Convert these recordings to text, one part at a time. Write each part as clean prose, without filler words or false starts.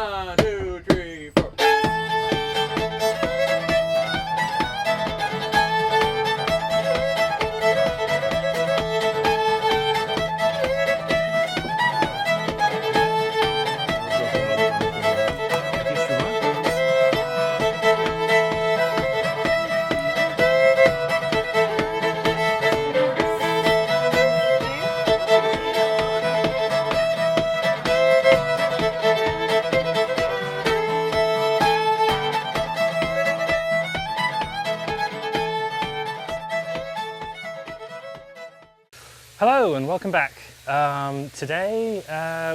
1, 2, 3, 4. Hello and welcome back. Today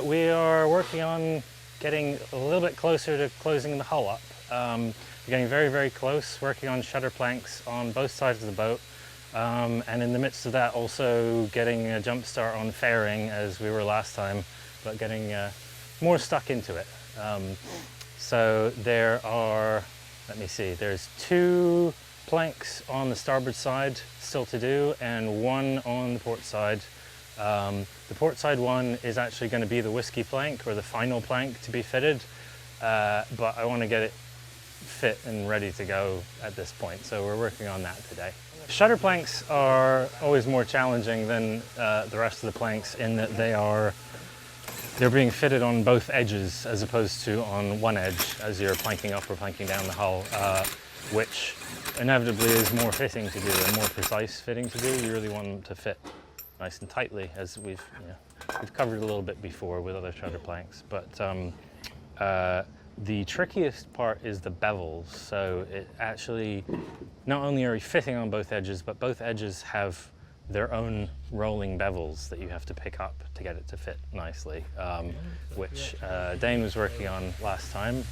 we are working on getting a little bit closer to closing the hull up. We're getting very close, working on shutter planks on both sides of the boat, and in the midst of that also getting a jump start on fairing as we were last time, but getting more stuck into it. So there are, let me see, there's 2 planks on the starboard side still to do and 1 on the port side. The port side one is actually going to be the whiskey plank, or the final plank to be fitted, but I want to get it fit and ready to go at this point, so we're working on that today. Shutter planks are always more challenging than the rest of the planks in that they're being fitted on both edges as opposed to on one edge as you're planking up or planking down the hull, which inevitably is more fitting to do and more precise fitting to do. You really want them to fit nice and tightly, as we've covered a little bit before with other shutter planks. But the trickiest part is the bevels. So it actually, not only are you fitting on both edges, but both edges have their own rolling bevels that you have to pick up to get it to fit nicely, which Dane was working on last time.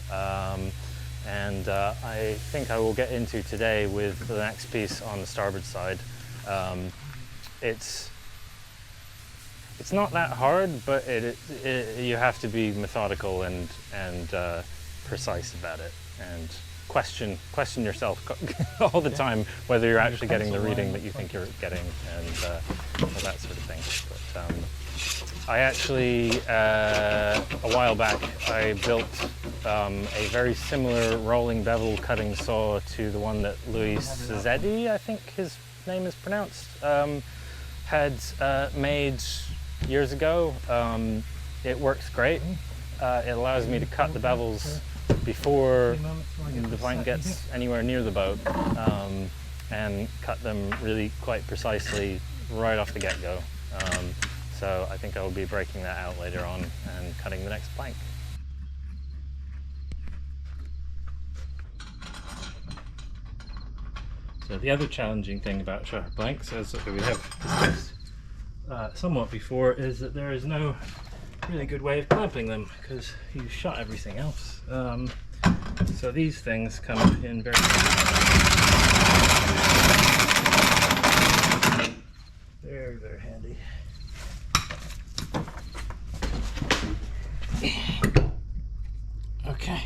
And I think I will get into today with the next piece on the starboard side. It's not that hard, but you have to be methodical and precise about it, and question yourself all the time whether you're actually getting the reading that you think you're getting, and that sort of thing. But I actually, a while back, I built a very similar rolling bevel cutting saw to the one that Luis Zeddy, I think his name is pronounced, had made years ago. It works great. It allows me to cut the bevels before the plank gets anywhere near the boat, and cut them really quite precisely right off the get-go. So I think I will be breaking that out later on and cutting the next plank. So the other challenging thing about shutter planks, as we have discussed somewhat before, is that there is no really good way of clamping them because you shut everything else. So these things come in very handy. Okay.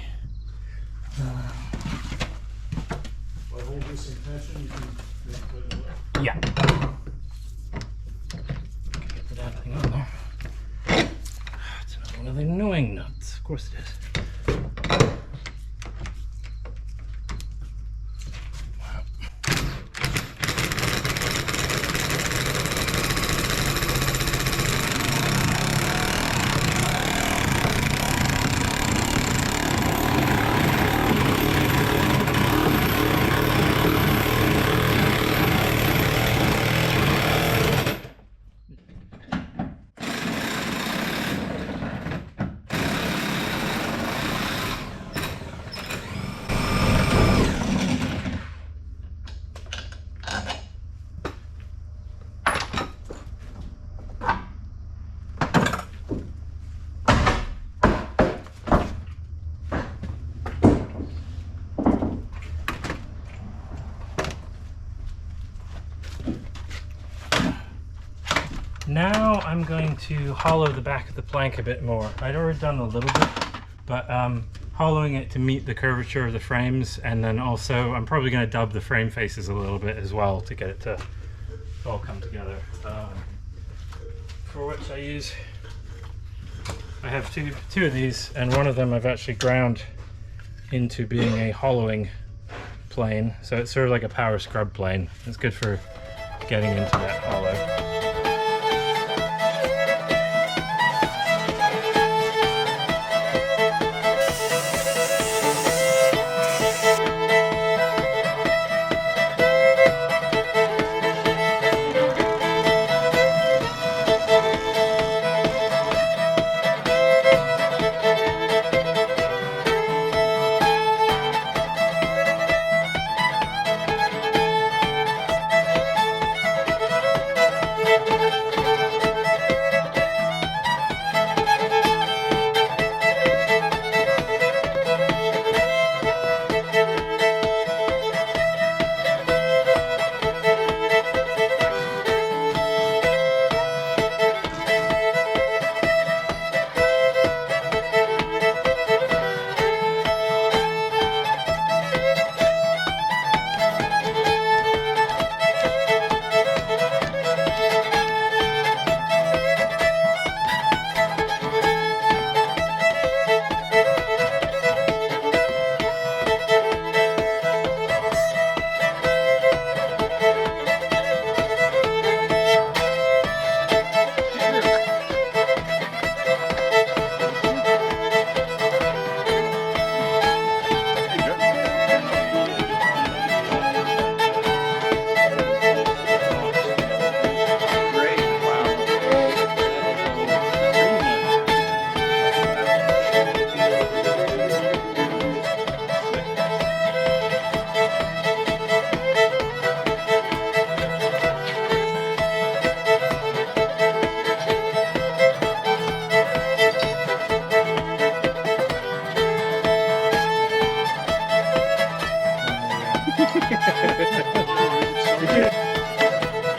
If I hold this in tension, you can put it away. Yeah. Put everything on there. It's another one of the annoying nuts. Of course it is. Now I'm going to hollow the back of the plank a bit more. I'd already done a little bit, but hollowing it to meet the curvature of the frames, and then also I'm probably going to dub the frame faces a little bit as well to get it to all come together. For which I I have two of these, and one of them I've actually ground into being a hollowing plane. So it's sort of like a power scrub plane. It's good for getting into that hollow.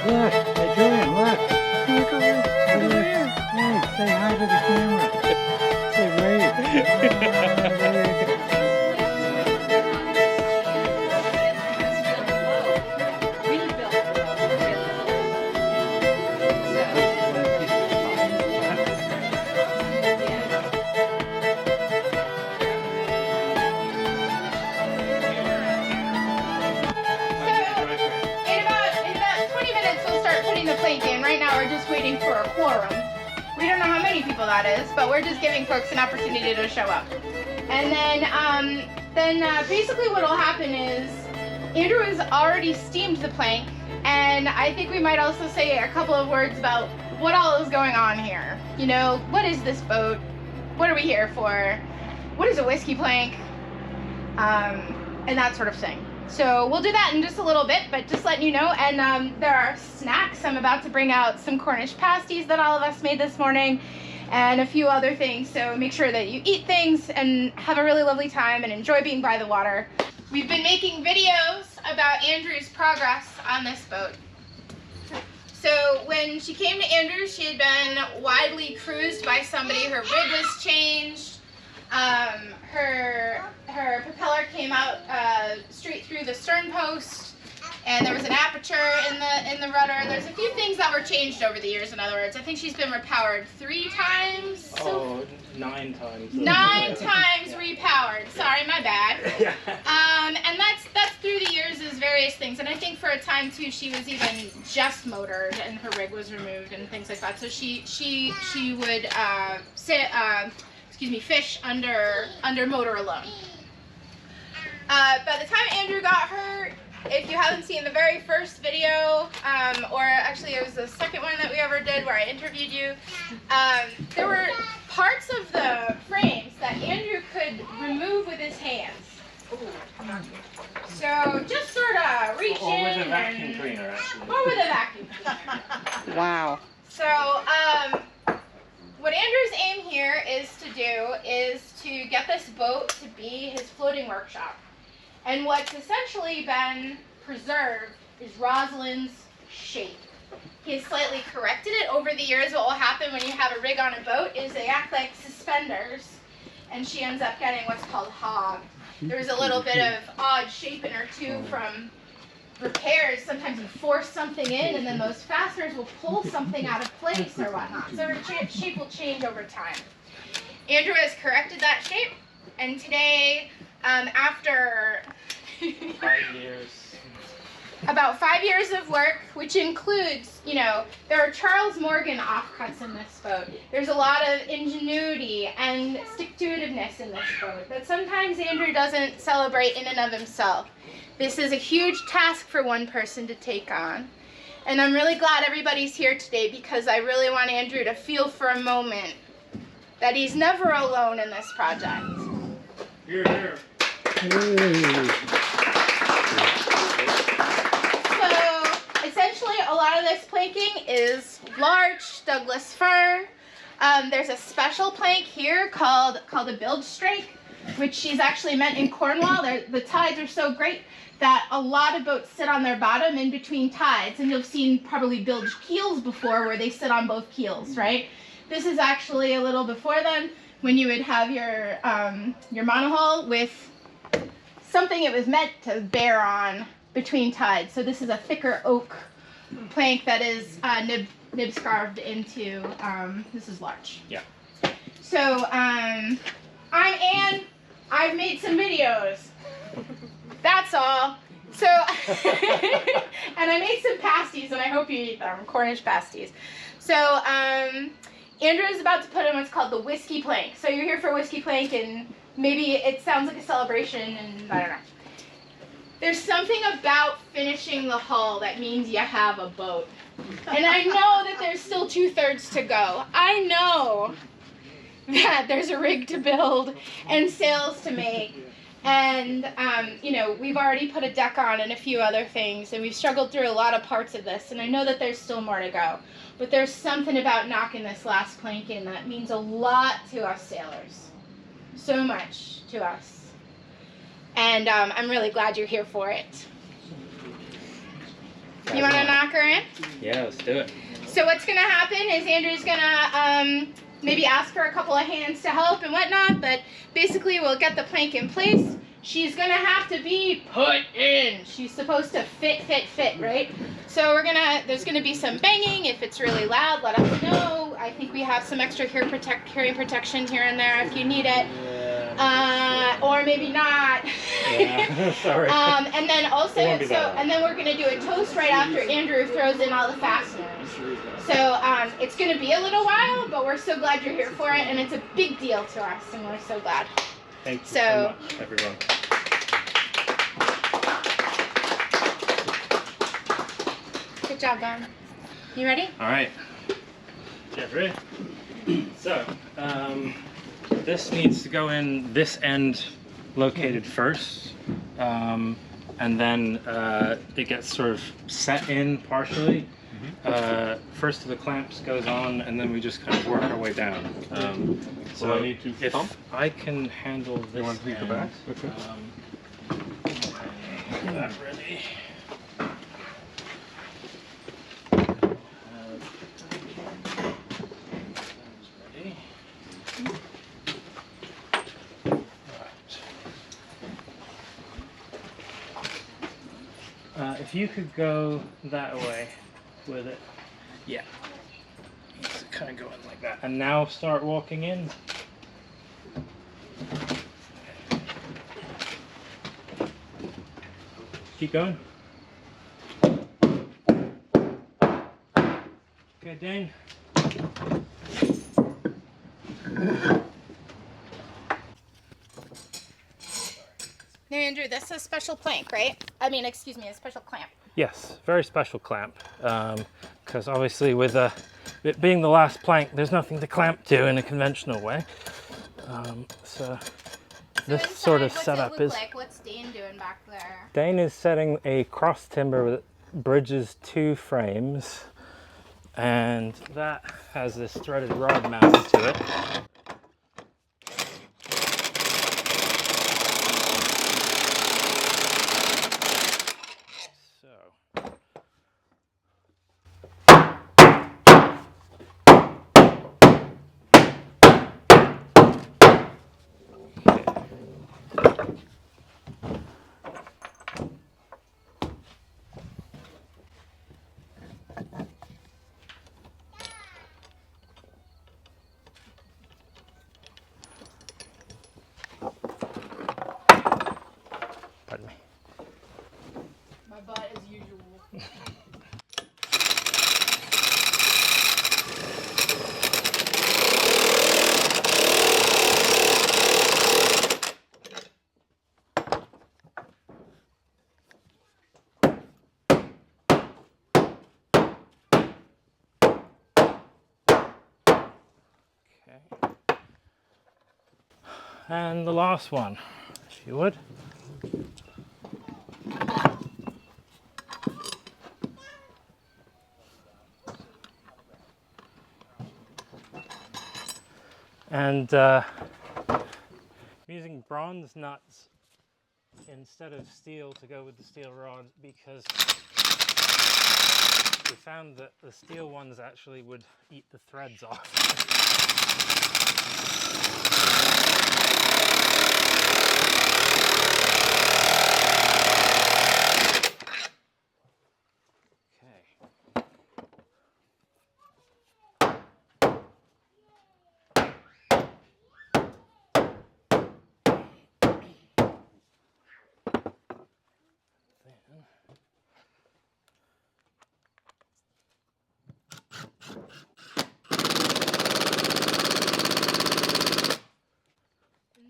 Look, Adrian, look. Look over here. Hey, say hi to the camera. Say wave. We're just waiting for a quorum. We don't know how many people that is, but we're just giving folks an opportunity to show up. And then basically what will happen is Andrew has already steamed the plank, and I think we might also say a couple of words about what all is going on here. You know, what is this boat? What are we here for? What is a whiskey plank? And that sort of thing. So we'll do that in just a little bit, but just letting you know. And there are snacks. I'm about to bring out some Cornish pasties that all of us made this morning and a few other things. So make sure that you eat things and have a really lovely time and enjoy being by the water. We've been making videos about Andrew's progress on this boat. So when she came to Andrew, she had been widely cruised by somebody. Her rig was changed. Her propeller came out straight through the stern post, and there was an aperture in the rudder. There's a few things that were changed over the years. In other words, I think she's been repowered 3 times. Oh, 9 times. 9 times repowered. Sorry, my bad. And that's through the years is various things. And I think for a time too, she was even just motored, and her rig was removed and things like that. So she would fish under motor alone. By the time Andrew got her, if you haven't seen the very first video, or actually it was the second one that we ever did where I interviewed you, there were parts of the frames that Andrew could remove with his hands. So just sort of reach in. Or with a vacuum cleaner, actually. Or with a vacuum cleaner. Wow. So, what Andrew's aim here is to do is to get this boat to be his floating workshop. And what's essentially been preserved is Rosalind's shape. He has slightly corrected it over the years. What will happen when you have a rig on a boat is they act like suspenders, and she ends up getting what's called hog. There's a little bit of odd shape in her too from repairs. Sometimes you force something in, and then those fasteners will pull something out of place or whatnot. So her shape will change over time. Andrew has corrected that shape, and today, after 5 years. about 5 years of work, which includes, you know, there are Charles Morgan offcuts in this boat. There's a lot of ingenuity and stick-to-itiveness in this boat that sometimes Andrew doesn't celebrate in and of himself. This is a huge task for one person to take on. And I'm really glad everybody's here today because I really want Andrew to feel for a moment that he's never alone in this project. Here, here. Essentially, a lot of this planking is large Douglas fir. There's a special plank here called a bilge strake, which is actually meant in Cornwall. The tides are so great that a lot of boats sit on their bottom in between tides, and you've seen probably bilge keels before where they sit on both keels, right? This is actually a little before then, when you would have your monohull with something it was meant to bear on between tides. So this is a thicker oak plank that is nib scarved into, this is larch. Yeah. So I'm Anne, I've made some videos. That's all. So, and I made some pasties and I hope you eat them, Cornish pasties. So Andrew is about to put in what's called the whiskey plank. So you're here for whiskey plank and maybe it sounds like a celebration and I don't know. There's something about finishing the hull that means you have a boat. And I know that there's still 2/3 to go. I know that there's a rig to build and sails to make. And, you know, we've already put a deck on and a few other things, and we've struggled through a lot of parts of this, and I know that there's still more to go. But there's something about knocking this last plank in that means a lot to us sailors. So much to us. And I'm really glad you're here for it. You want to knock her in? Yeah, let's do it. So what's going to happen is Andrew's going to maybe ask for a couple of hands to help and whatnot, but basically we'll get the plank in place. She's going to have to be put in. She's supposed to fit, right? So there's going to be some banging. If it's really loud, let us know. I think we have some extra hearing protection here and there if you need it. Or maybe not. Yeah, sorry. And then also, It won't be that loud. and then we're going to do a toast right after Andrew throws in all the fasteners. So it's going to be a little while, but we're so glad you're here for it, and it's a big deal to us, and we're so glad. Thank you so much, everyone. Good job, Don. You ready? All right. Jeffrey. So, this needs to go in this end located first, and then it gets sort of set in partially. First of the clamps goes on, and then we just kind of work our way down. So I need to if thump? I can handle this, You want to take the back? Okay. Get that ready. Ready. Right. If you could go that way with it. Yeah. It's kind of going like that. And now start walking in. Keep going. Good, Dane. Now, Andrew, this is a special plank, right? I mean, excuse me, a special clamp. Yes, very special clamp. Because obviously with it being the last plank, there's nothing to clamp to in a conventional way. So this inside, sort of what's setup it look is... like? What's Dane doing back there? Dane is setting a cross timber that bridges 2 frames, and that has this threaded rod mounted to it. And the last one, if you would. And I'm using bronze nuts instead of steel to go with the steel rod because we found that the steel ones actually would eat the threads off.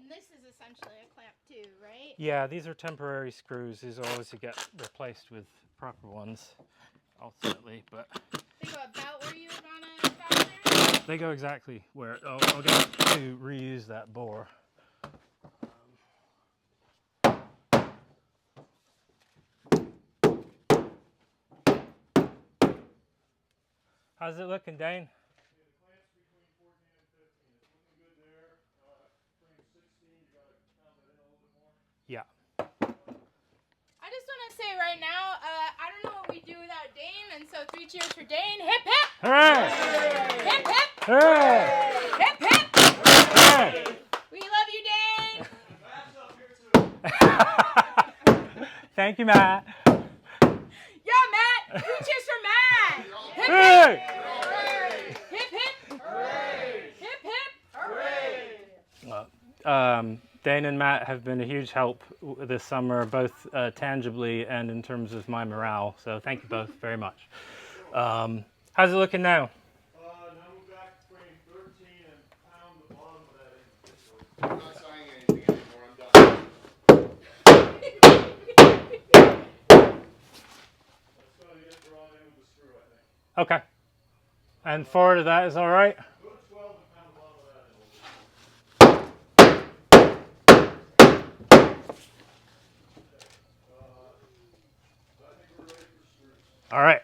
This is essentially a clamp too, right? Yeah, these are temporary screws. These will always get replaced with proper ones ultimately, but They go about where you were gonna fasten? they go exactly where I'll get to reuse that bore. How's it looking, Dane? Yeah, the clamps between 14 and 15. It's looking good there. Frame 16, you gotta pound that in a little bit more. Yeah. I just want to say right now, I don't know what we do without Dane, and so 3 cheers for Dane. Hip hip! Hooray! Hip hip! Hooray! Hip hip! Hooray! We love you, Dane! Matt's up here too. Thank you, Matt. Yeah, Matt! 3 cheers for Matt! Hip Hey! hip! Hip hip! Hip hip! Dane and Matt have been a huge help this summer, both tangibly and in terms of my morale. So thank you both very much. How's it looking now? Now move back to frame 13 and pound the bottom of that in. I'm not signing anything anymore. I'm done. That's gonna get drawn in with the screw, I think. Okay. And forward of that is all right? Go to 12 and pound the bottom of that in. I think we're ready for screws. All right.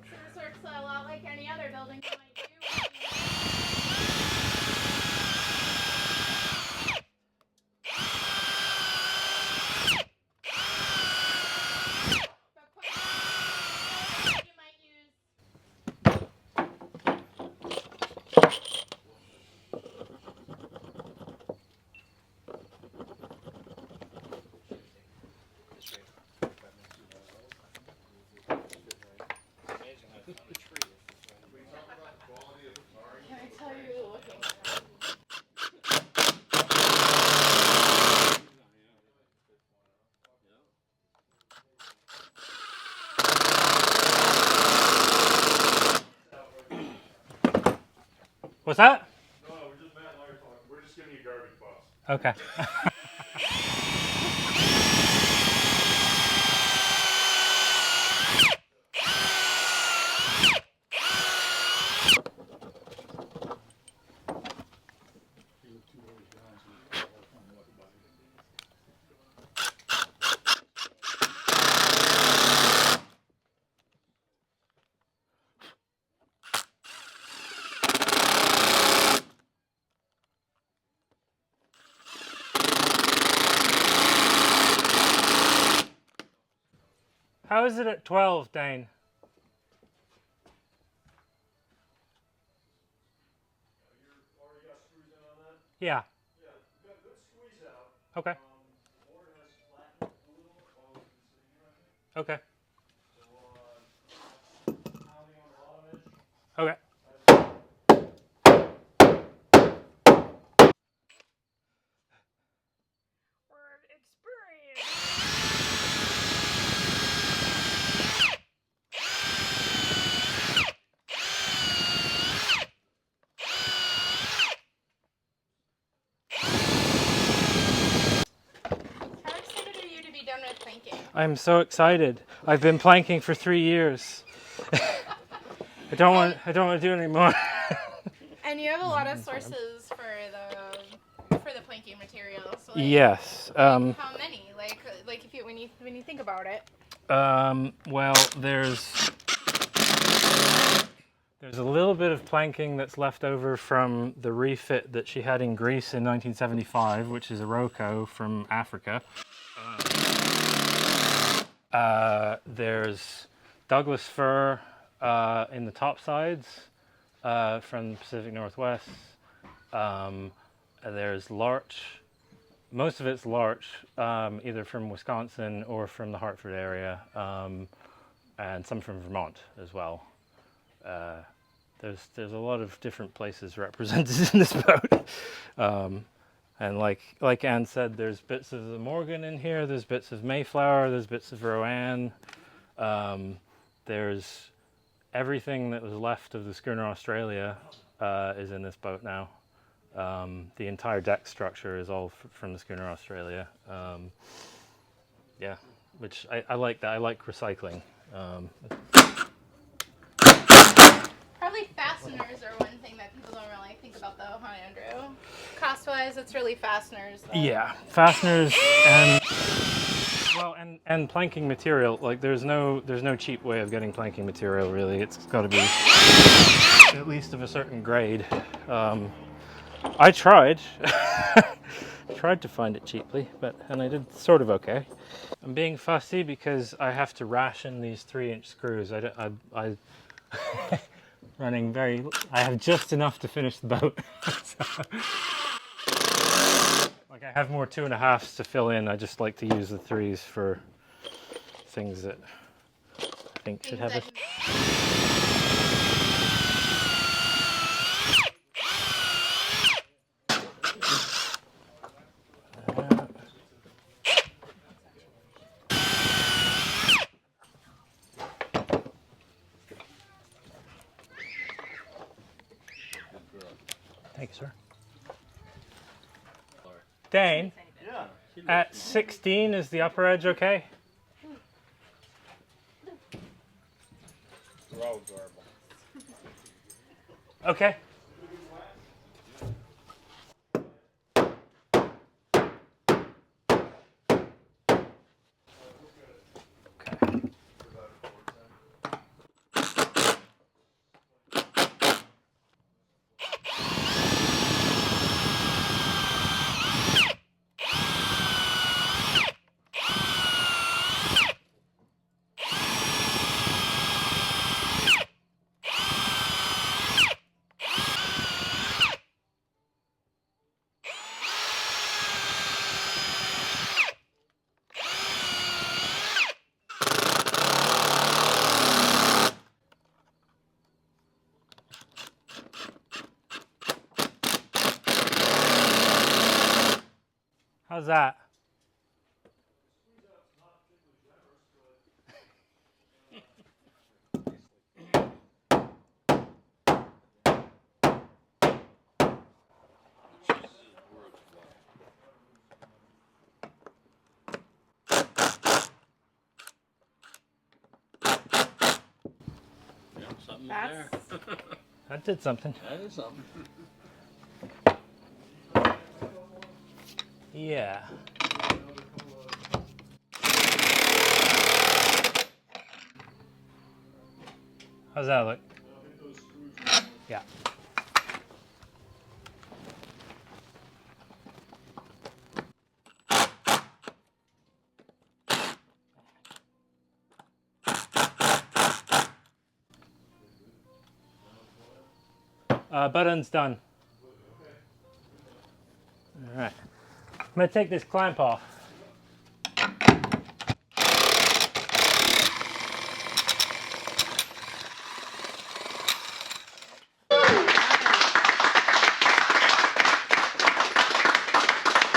So this works a lot like any other building you might do. But quite you might use. Can I tell you you're looking? What's that? No, we're just Matt and I are talking. We're just giving you garbage box. Okay. How is it at 12, Dane? You already got screws in on that? Yeah. Yeah, we've got good squeeze out. Okay. The board has flattened a little while we've been sitting here, I think. Okay. So, pounding on the bottom edge. Okay. Word experience. done with planking? I'm so excited. I've been planking for 3 years. I don't want to do it anymore. And you have a lot of sources for the planking materials. Like, Yes. how many? Like if you when you think about it. Well, there's a little bit of planking that's left over from the refit that she had in Greece in 1975, which is a Rocco from Africa. There's Douglas fir in the top sides from the Pacific Northwest. There's larch. Most of it's larch, either from Wisconsin or from the Hartford area, and some from Vermont as well. There's a lot of different places represented in this boat. And like Anne said, there's bits of the Morgan in here, there's bits of Mayflower, there's bits of Rowan. There's everything that was left of the schooner Australia is in this boat now. The entire deck structure is all from the schooner Australia. Yeah, which I like that. I like recycling. Probably fasteners are one thing that people don't really think about, though, huh, Andrew? Cost-wise, it's really fasteners. Though. Yeah, fasteners and planking material. Like there's no cheap way of getting planking material really. It's got to be at least of a certain grade. I tried. Tried to find it cheaply, and I did sort of okay. I'm being fussy because I have to ration these 3-inch screws. I I have just enough to finish the boat. Like I have more 2.5s to fill in. I just like to use the 3s for things that I think should have a... Thank you, sir. Dane, Yeah. at 16 is the upper edge okay? They're all adorable. Okay. How's that? Yeah, something That's- there. That did something. That is something. Yeah. How's that look? Yeah. Button's done. All right. I'm gonna take this clamp off.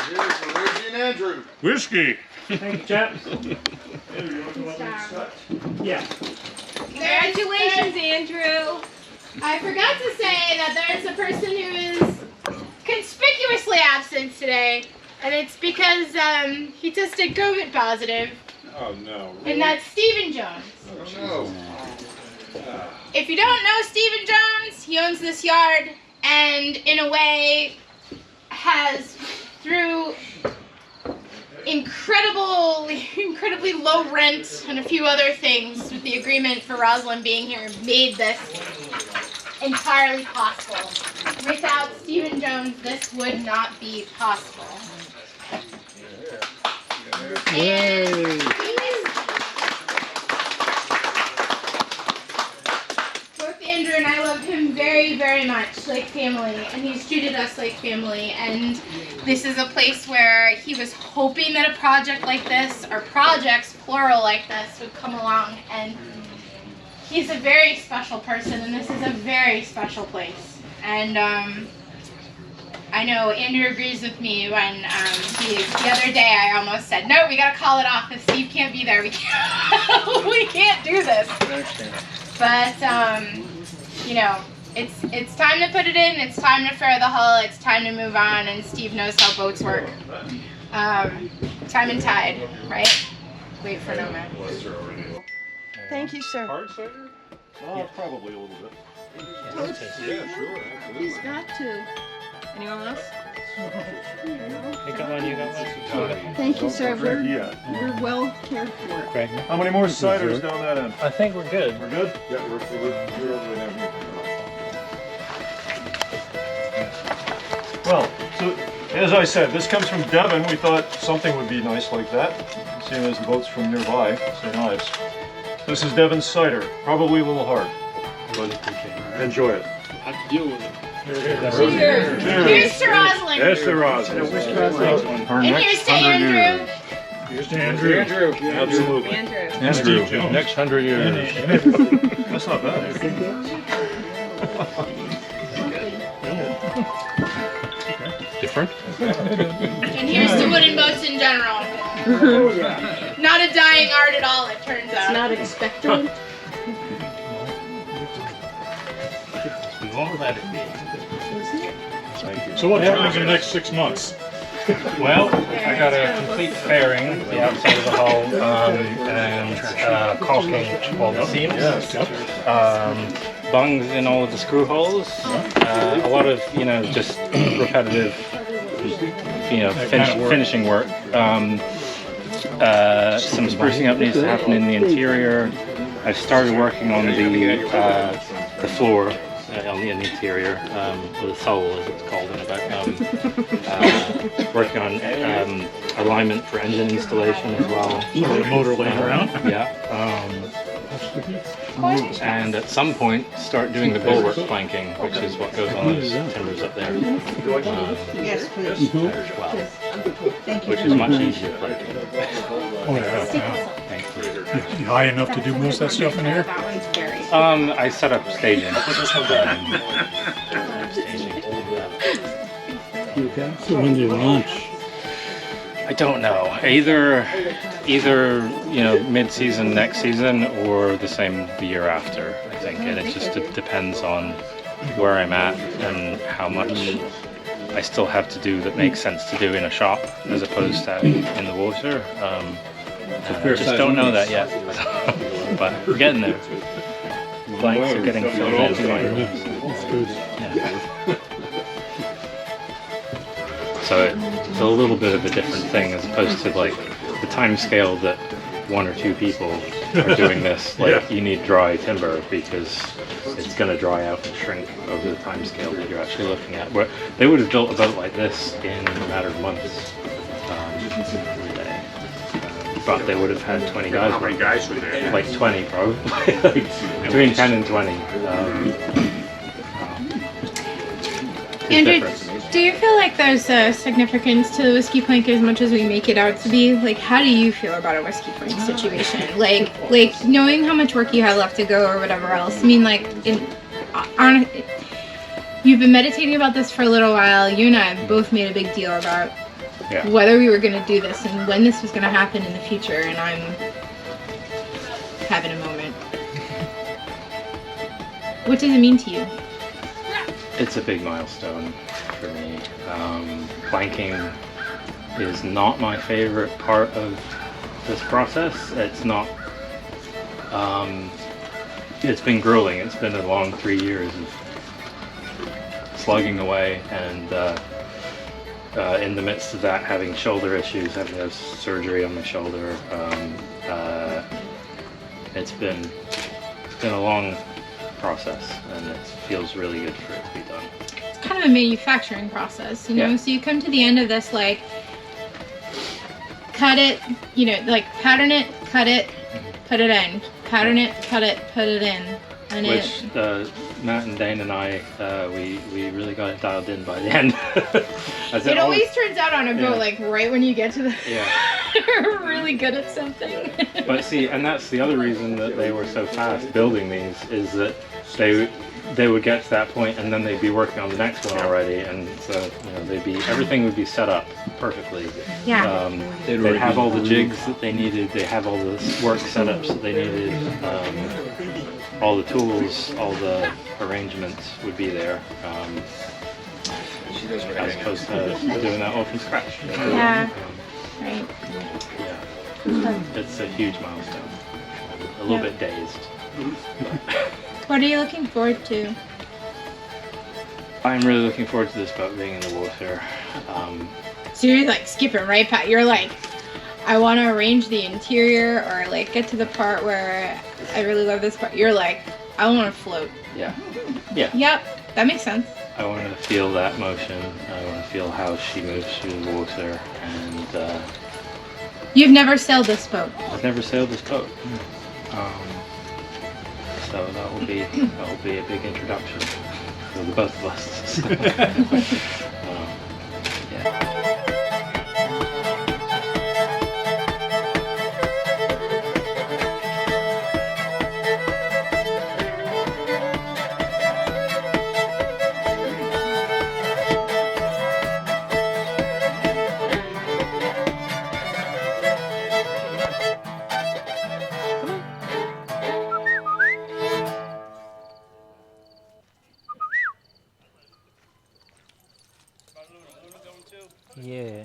Here's for Reggie and Andrew. Whiskey. Thank you, chaps. Yeah. Congratulations, Andrew. I forgot to say that there's a person who is conspicuously absent today. And it's because he tested COVID positive, Oh no. and that's Stephen Jones. Oh, If you don't know Stephen Jones, he owns this yard, and in a way has, through incredibly low rent and a few other things, with the agreement for Rosalind being here, made this entirely possible. Without Stephen Jones, this would not be possible. And both Andrew and I love him very, very much, like family, and he's treated us like family. And this is a place where he was hoping that a project like this, or projects plural like this, would come along. And he's a very special person, and this is a very special place. And I know Andrew agrees with me when the other day I almost said, no, we gotta call it off if Steve can't be there. We can't do this. But you know, it's time to put it in. It's time to fare the hull. It's time to move on. And Steve knows how boats work. Time and tide, right? Wait for no man. Thank you, sir. Hard cider? Probably a little bit. Yeah, sure, absolutely. He's got to. Anyone else? You got one, you got one. Thank you, sir. We're Yeah. well cared for. Craig? How many more ciders down that end? I think we're good. We're good? Yeah, we're over there. Well, so as I said, this comes from Devon. We thought something would be nice like that, seeing as the boat's from nearby, St. Ives. This is Devon's cider. Probably a little hard, but enjoy it. I have to deal with it. Cheers! Here's to Rosalind! Yes, there was. And here's to Andrew! Here's to Andrew. Absolutely. Andrew. Andrew. Next 100 years. That's not bad. Different? And here's to wooden boats in general. Not a dying art at all, it turns out. Not expected. We won't let it be. So what happens in the next 6 months? Well, I got a complete fairing, the outside of the hull, and caulking all the seams, bungs in all of the screw holes, a lot of, just repetitive, finishing work. Some sprucing up needs to happen in the interior. I've started working on the floor. On the interior, or the sole as it's called in about, working on alignment for engine installation as well. Motor laying around? Yeah. And at some point start doing the bulwark planking, which is what goes on those timbers up there. Yes, please. As well, Thank you. which is much easier planking. Oh, yeah. Thank you. You high enough to do most of that stuff in here? That one's very... I set up staging. So when do you launch? I don't know. Either mid-season next season or the year after. I think, and it just depends on where I'm at and how much I still have to do that makes sense to do in a shop as opposed to in the water. I just don't know that yet, but we're getting there. Blanks are getting filled in finally. Yeah. So it's a little bit of a different thing as opposed to like the time scale that 1 or 2 people are doing this. Like you need dry timber because it's going to dry out and shrink over the time scale that you're actually looking at. Where they would have built a boat like this in a matter of months. But they would have had 20 guys. How many guys were there? Like 20 probably. Between 10 and 20. Andrew, do you feel like there's a significance to the whiskey plank as much as we make it out to be? Like, how do you feel about a whiskey plank situation? Like knowing how much work you have left to go or whatever else. I mean, you've been meditating about this for a little while. You and I have both made a big deal about whether we were going to do this and when this was going to happen in the future, and I'm having a moment. What does it mean to you? It's a big milestone for me. Planking is not my favorite part of this process. It's not, it's been grueling. It's been a long 3 years of slugging away, and in the midst of that, having shoulder issues, having to have surgery on my shoulder. It's been a long process, and it feels really good for it to be done. It's kind of a manufacturing process, you know? Yeah. So you come to the end of this, like, cut it, you know, like pattern it, cut it, put it in. Pattern it, cut it, put it in. And Which Matt and Dane and I, we really got it dialed in by the end. it always turns out on a boat, Yeah. like right when you get to the Yeah. you're really good at something. But see, and that's the other reason that they were so fast building these, is that they would get to that point and then they'd be working on the next one already, and so you know everything would be set up perfectly. Yeah. They'd have all the jigs that they needed. They have all the work setups that they needed. All the tools, all the arrangements would be there. As opposed to doing that all from scratch. Yeah. Right. Yeah. It's a huge milestone. A little bit dazed. What are you looking forward to? I'm really looking forward to this boat being in the water. So you're like skipping right past. You're like, I want to arrange the interior, or like get to the part where I really love this part. You're like, I want to float. Yeah. Yeah. Yep, that makes sense. I want to feel that motion. I want to feel how she moves through the water. And You've never sailed this boat. I've never sailed this boat. So that will be a big introduction for the both of us. Yeah. Yeah.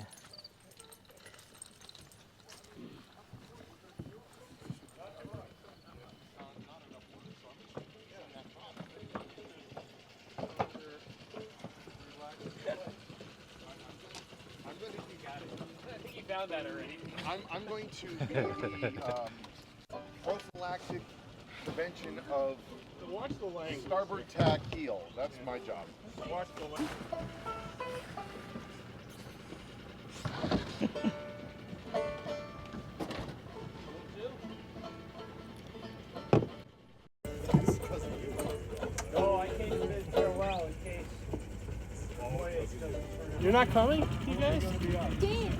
I'm going to be the prophylactic prevention of starboard tack heel. That's my job. Watch the language. You're not coming, you guys?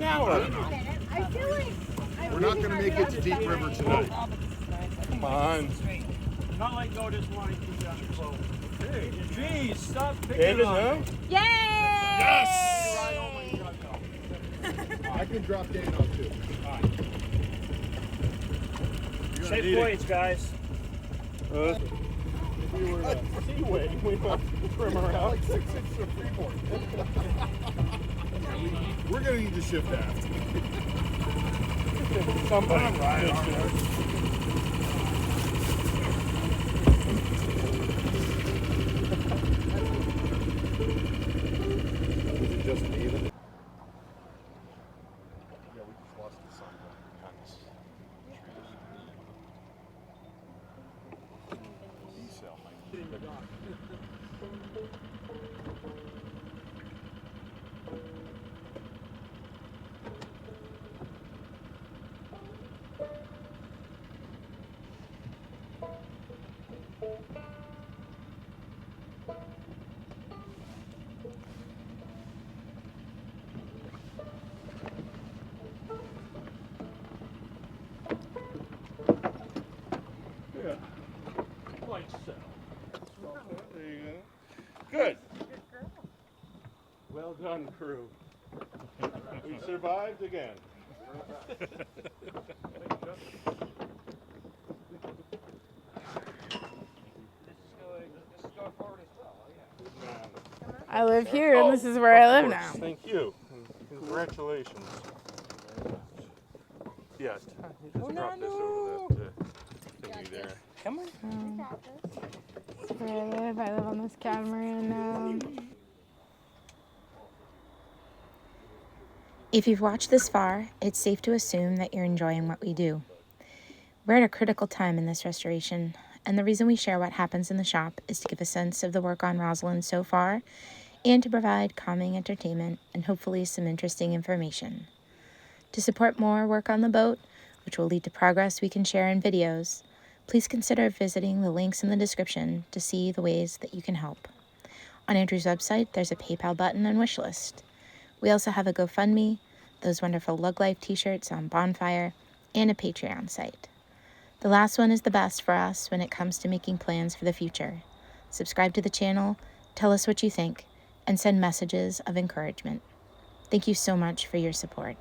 Now I feel like We're not going to make it to Deep River tonight. come on. Not like go this line too down your boat. Hey, geez, stop picking David, on huh? me. yay! Yes! I can drop Dane off too. Safe voyage, guys. If we were seaway, we might trim her out. Like 6 inches of freeboard. We're going to need to shift aft. Somebody. Is it just me that? Yeah, we just lost the sun behind this trees. D-cell might. Yeah. Like so. There you go. Good. Well done, crew. We survived again. I live here, and this is where I live now. Thank you. Congratulations. Yeah, just drop this over the thingy there. Come on. It's where I live. I live on this catamaran now. If you've watched this far, it's safe to assume that you're enjoying what we do. We're at a critical time in this restoration, and the reason we share what happens in the shop is to give a sense of the work on Rosalind so far, and to provide calming entertainment and hopefully some interesting information. To support more work on the boat, which will lead to progress we can share in videos, please consider visiting the links in the description to see the ways that you can help. On Andrew's website, there's a PayPal button and wish list. We also have a GoFundMe, those wonderful Lug Life t-shirts on Bonfire, and a Patreon site. The last one is the best for us when it comes to making plans for the future. Subscribe to the channel, tell us what you think, and send messages of encouragement. Thank you so much for your support.